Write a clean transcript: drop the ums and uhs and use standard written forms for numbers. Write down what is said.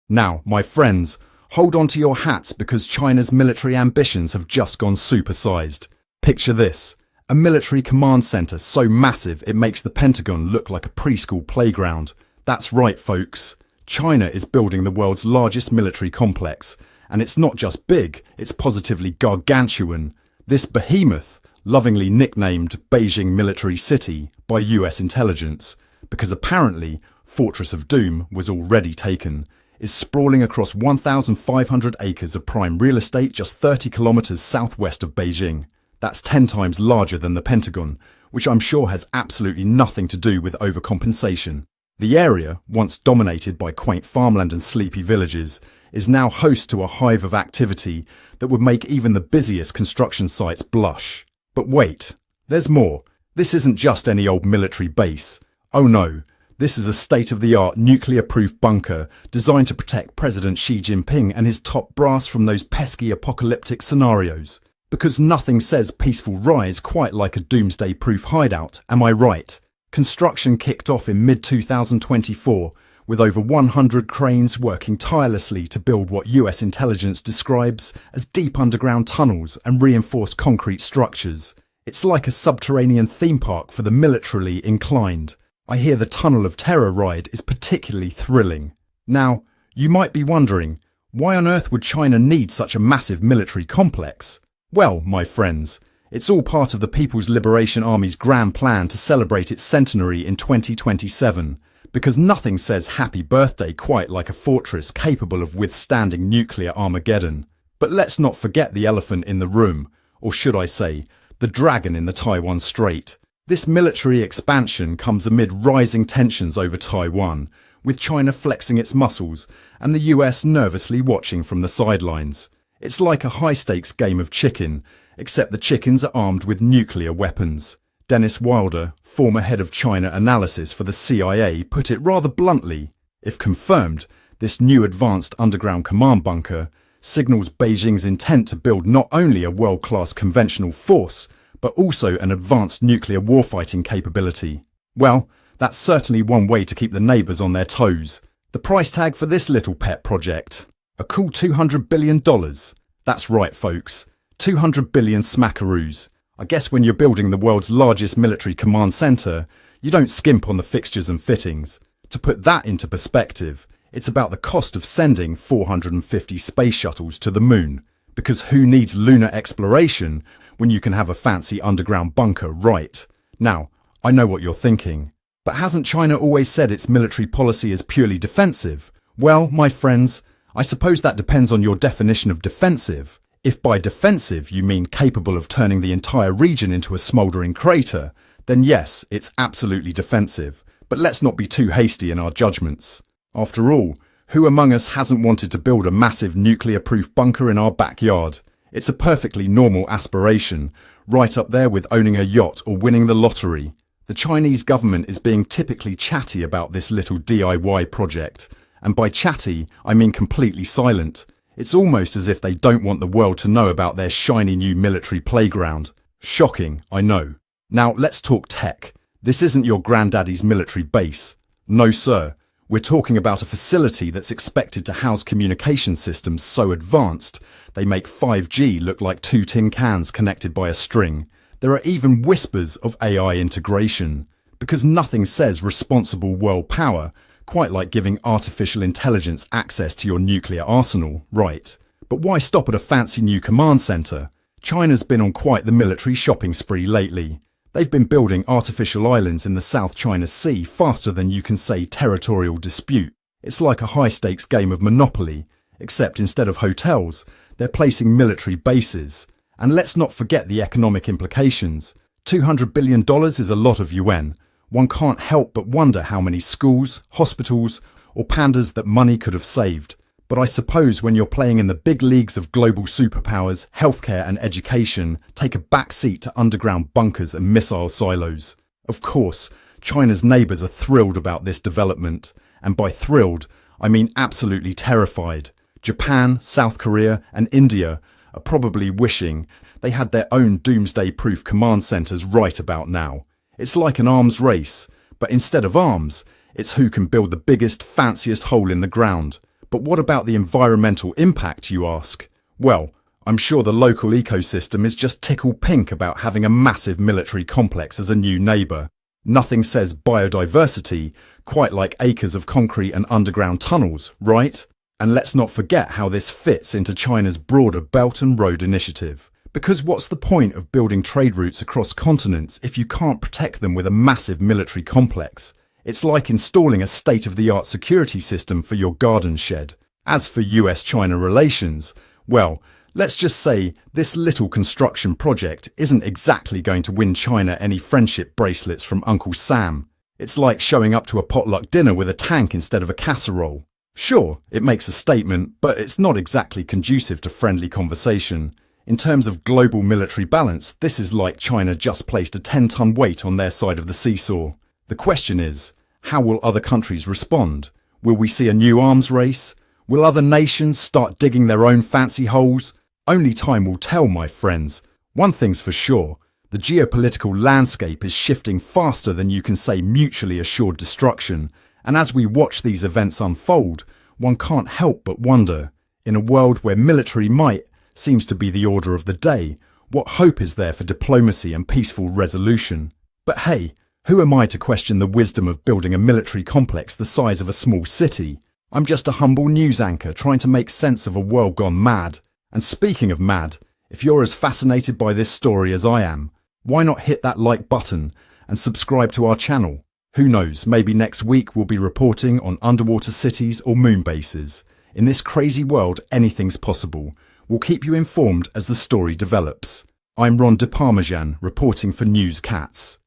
Now, my friends, hold on to your hats because China's military ambitions have just gone supersized. Picture this, a military command center so massive it makes the Pentagon look like a preschool playground. That's right, folks. China is building the world's largest military complex, and it's not just big, it's positively gargantuan. This behemoth, lovingly nicknamed Beijing Military City by US intelligence, because apparently Fortress of Doom was already taken, is sprawling across 1,500 acres of prime real estate just 30 kilometers southwest of Beijing. That's 10 times larger than the Pentagon, which I'm sure has absolutely nothing to do with overcompensation. The area, once dominated by quaint farmland and sleepy villages, is now host to a hive of activity that would make even the busiest construction sites blush. But wait, there's more. This isn't just any old military base. Oh no. This is a state-of-the-art nuclear-proof bunker designed to protect President Xi Jinping and his top brass from those pesky apocalyptic scenarios. Because nothing says peaceful rise quite like a doomsday-proof hideout, am I right? Construction kicked off in mid-2024, with over 100 cranes working tirelessly to build what US intelligence describes as deep underground tunnels and reinforced concrete structures. It's like a subterranean theme park for the militarily inclined. I hear the Tunnel of Terror ride is particularly thrilling. Now, you might be wondering, why on earth would China need such a massive military complex? Well, my friends, it's all part of the People's Liberation Army's grand plan to celebrate its centenary in 2027, because nothing says happy birthday quite like a fortress capable of withstanding nuclear Armageddon. But let's not forget the elephant in the room, or should I say, the dragon in the Taiwan Strait. This military expansion comes amid rising tensions over Taiwan, with China flexing its muscles and the US nervously watching from the sidelines. It's like a high-stakes game of chicken, except the chickens are armed with nuclear weapons. Dennis Wilder, former head of China analysis for the CIA, put it rather bluntly. If confirmed, this new advanced underground command bunker signals Beijing's intent to build not only a world-class conventional force, but also an advanced nuclear warfighting capability. Well, that's certainly one way to keep the neighbours on their toes. The price tag for this little pet project? A cool $200 billion. That's right, folks. 200 billion smackaroos. I guess when you're building the world's largest military command centre, you don't skimp on the fixtures and fittings. To put that into perspective, it's about the cost of sending 450 space shuttles to the moon. Because who needs lunar exploration when you can have a fancy underground bunker, right? Now, I know what you're thinking. But hasn't China always said its military policy is purely defensive? Well, my friends, I suppose that depends on your definition of defensive. If by defensive you mean capable of turning the entire region into a smouldering crater, then yes, it's absolutely defensive. But let's not be too hasty in our judgments. After all, who among us hasn't wanted to build a massive nuclear-proof bunker in our backyard? It's a perfectly normal aspiration, right up there with owning a yacht or winning the lottery. The Chinese government is being typically chatty about this little DIY project. And by chatty, I mean completely silent. It's almost as if they don't want the world to know about their shiny new military playground. Shocking, I know. Now let's talk tech. This isn't your granddaddy's military base. No, sir. We're talking about a facility that's expected to house communication systems so advanced they make 5G look like two tin cans connected by a string. There are even whispers of AI integration, because nothing says responsible world power quite like giving artificial intelligence access to your nuclear arsenal, right? But why stop at a fancy new command centre? China's been on quite the military shopping spree lately. They've been building artificial islands in the South China Sea faster than you can say territorial dispute. It's like a high-stakes game of Monopoly, except instead of hotels, they're placing military bases. And let's not forget the economic implications. $200 billion is a lot of yuan. One can't help but wonder how many schools, hospitals, or pandas that money could have saved. But I suppose when you're playing in the big leagues of global superpowers, healthcare and education, take a back seat to underground bunkers and missile silos. Of course, China's neighbours are thrilled about this development. And by thrilled, I mean absolutely terrified. Japan, South Korea and India are probably wishing they had their own doomsday-proof command centres right about now. It's like an arms race, But instead of arms, it's who can build the biggest, fanciest hole in the ground. But what about the environmental impact, you ask? Well, I'm sure the local ecosystem is just tickled pink about having a massive military complex as a new neighbour. Nothing says biodiversity quite like acres of concrete and underground tunnels, right? And let's not forget how this fits into China's broader Belt and Road Initiative. Because what's the point of building trade routes across continents if you can't protect them with a massive military complex? It's like installing a state-of-the-art security system for your garden shed. As for US-China relations, well, let's just say this little construction project isn't exactly going to win China any friendship bracelets from Uncle Sam. It's like showing up to a potluck dinner with a tank instead of a casserole. Sure, it makes a statement, but it's not exactly conducive to friendly conversation. In terms of global military balance, this is like China just placed a 10-ton weight on their side of the seesaw. The question is, how will other countries respond? Will we see a new arms race? Will other nations start digging their own fancy holes? Only time will tell, my friends. One thing's for sure, the geopolitical landscape is shifting faster than you can say mutually assured destruction. And as we watch these events unfold, one can't help but wonder, in a world where military might seems to be the order of the day, what hope is there for diplomacy and peaceful resolution? But hey, who am I to question the wisdom of building a military complex the size of a small city? I'm just a humble news anchor trying to make sense of a world gone mad. And speaking of mad, if you're as fascinated by this story as I am, why not hit that like button and subscribe to our channel? Who knows, maybe next week we'll be reporting on underwater cities or moon bases. In this crazy world, anything's possible. We'll keep you informed as the story develops. I'm Ron de Parmesan, reporting for News Cats.